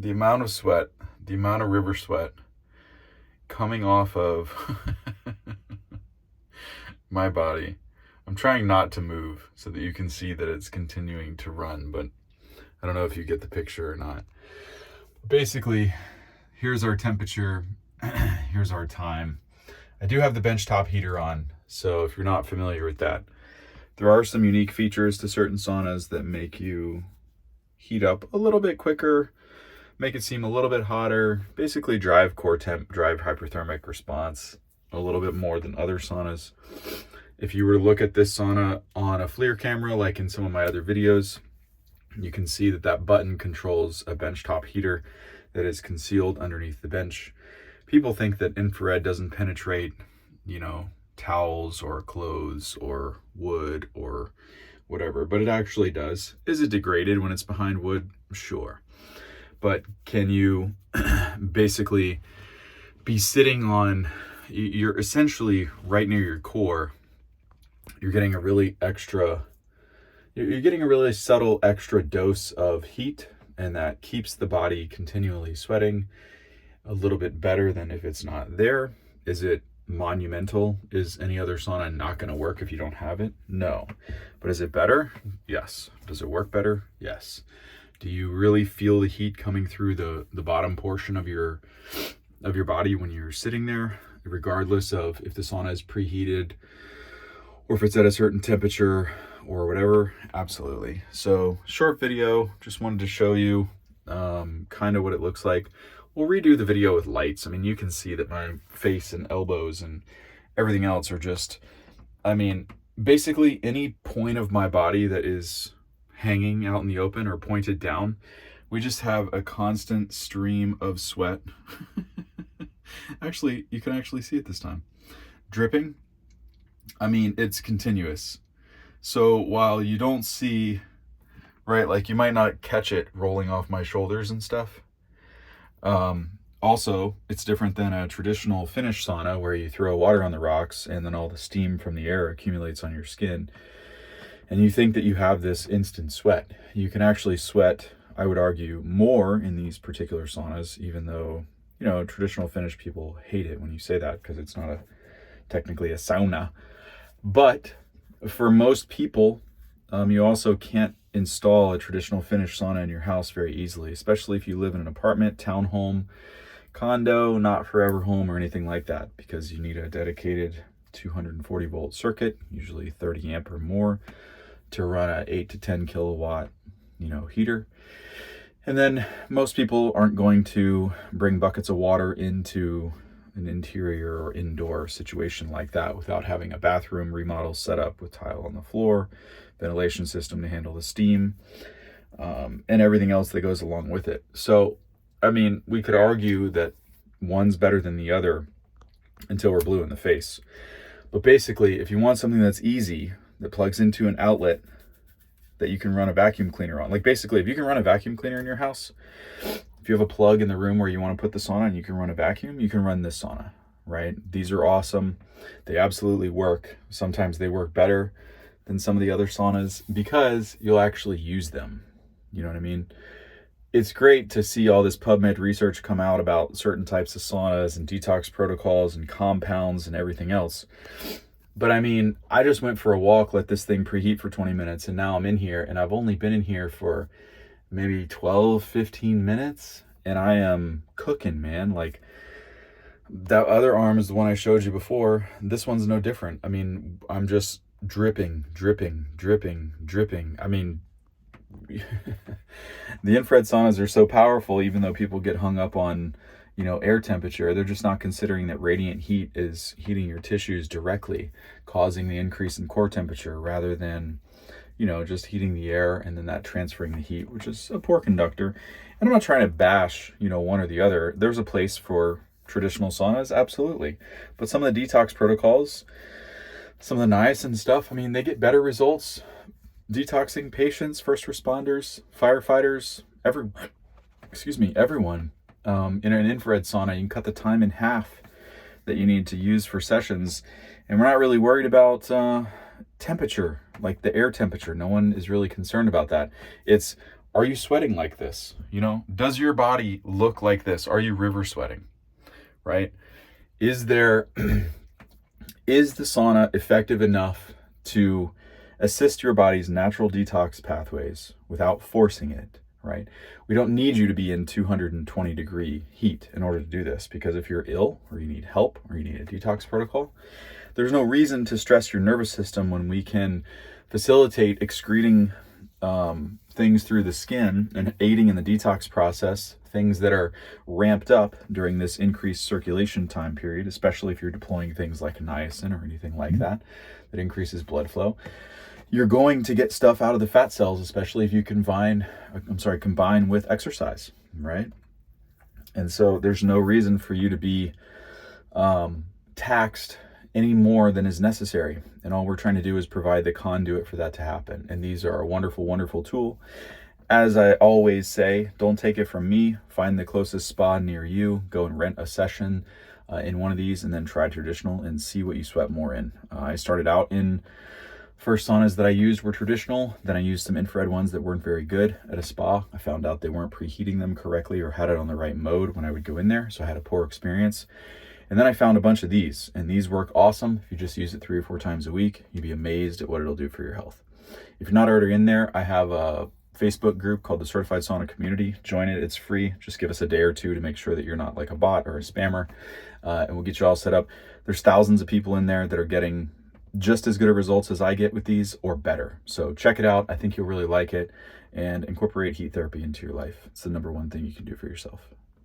the amount of sweat, the amount of river sweat coming off of my body. I'm trying not to move so that you can see that it's continuing to run, but I don't know if you get the picture or not. Basically, here's our temperature, here's our time. I do have the benchtop heater on, so if you're not familiar with that, there are some unique features to certain saunas that make you heat up a little bit quicker, make it seem a little bit hotter, basically drive core temp, drive hyperthermic response a little bit more than other saunas. If you were to look at this sauna on a FLIR camera, like in some of my other videos, you can see that that button controls a benchtop heater that is concealed underneath the bench. People think that infrared doesn't penetrate, towels or clothes or wood or whatever, but it actually does. Is it degraded when it's behind wood? Sure. But can you basically be sitting on, you're essentially right near your core, you're getting a really subtle extra dose of heat, and that keeps the body continually sweating a little bit better than if it's not there. Is it monumental? Is any other sauna not going to work if you don't have it? No. But is it better? Yes. Does it work better? Yes. Do you really feel the heat coming through the bottom portion of your body when you're sitting there, regardless of if the sauna is preheated or if it's at a certain temperature or whatever? Absolutely. So short video, just wanted to show you kind of what it looks like. We'll redo the video with lights. I mean, you can see that my face and elbows and everything else are just, basically any point of my body that is hanging out in the open or pointed down, we just have a constant stream of sweat. Actually, you can actually see it this time. Dripping. It's continuous. So while you don't see, right, like you might not catch it rolling off my shoulders and stuff. Also, it's different than a traditional Finnish sauna where you throw water on the rocks and then all the steam from the air accumulates on your skin. And you think that you have this instant sweat. You can actually sweat, I would argue, more in these particular saunas, even though, traditional Finnish people hate it when you say that because it's not technically a sauna. But for most people, you also can't install a traditional Finnish sauna in your house very easily, especially if you live in an apartment, townhome, condo, not forever home or anything like that, because you need a dedicated 240 volt circuit, usually 30 amp or more, to run a 8 to 10 kilowatt, heater. And then most people aren't going to bring buckets of water into an interior or indoor situation like that without having a bathroom remodel set up with tile on the floor, ventilation system to handle the steam, and everything else that goes along with it. So, we could argue that one's better than the other until we're blue in the face. But basically, if you want something that's easy, that plugs into an outlet that you can run a vacuum cleaner on, like basically, if you can run a vacuum cleaner in your house, if you have a plug in the room where you want to put the sauna and you can run a vacuum, you can run this sauna, right? These are awesome. They absolutely work. Sometimes they work better than some of the other saunas because you'll actually use them. You know what I mean? It's great to see all this PubMed research come out about certain types of saunas and detox protocols and compounds and everything else. But I just went for a walk, let this thing preheat for 20 minutes, and now I'm in here, and I've only been in here for maybe 12, 15 minutes, and I am cooking, man. Like, that other arm is the one I showed you before. This one's no different. I'm just dripping. The infrared saunas are so powerful, even though people get hung up on, air temperature. They're just not considering that radiant heat is heating your tissues directly, causing the increase in core temperature rather than, just heating the air and then that transferring the heat, which is a poor conductor. And I'm not trying to bash, one or the other. There's a place for traditional saunas, absolutely. But some of the detox protocols, some of the niacin stuff, they get better results detoxing patients, first responders, firefighters, everyone. In an infrared sauna, you can cut the time in half that you need to use for sessions. And we're not really worried about temperature, like the air temperature. No one is really concerned about that. It's, Are you sweating like this? You know, does your body look like this? Are you river sweating, right? Is there, is the sauna effective enough to assist your body's natural detox pathways without forcing it, right? We don't need you to be in 220-degree heat in order to do this, because if you're ill or you need help or you need a detox protocol, there's no reason to stress your nervous system when we can facilitate excreting things through the skin and aiding in the detox process, things that are ramped up during this increased circulation time period, especially if you're deploying things like niacin or anything like that increases blood flow. You're going to get stuff out of the fat cells, especially if you combine with exercise, right? And so there's no reason for you to be taxed any more than is necessary. And all we're trying to do is provide the conduit for that to happen. And these are a wonderful, wonderful tool. As I always say, don't take it from me. Find the closest spa near you. Go and rent a session in one of these, and then try traditional and see what you sweat more in. I started out in first saunas that I used were traditional. Then I used some infrared ones that weren't very good at a spa. I found out they weren't preheating them correctly or had it on the right mode when I would go in there. So I had a poor experience. And then I found a bunch of these, and these work awesome. If you just use it 3 or 4 times a week, you'd be amazed at what it'll do for your health. If you're not already in there, I have a Facebook group called the Certified Sauna Community. Join it, it's free. Just give us a day or two to make sure that you're not like a bot or a spammer, and we'll get you all set up. There's thousands of people in there that are getting just as good of results as I get with these, or better. So check it out. I think you'll really like it, and incorporate heat therapy into your life. It's the #1 thing you can do for yourself.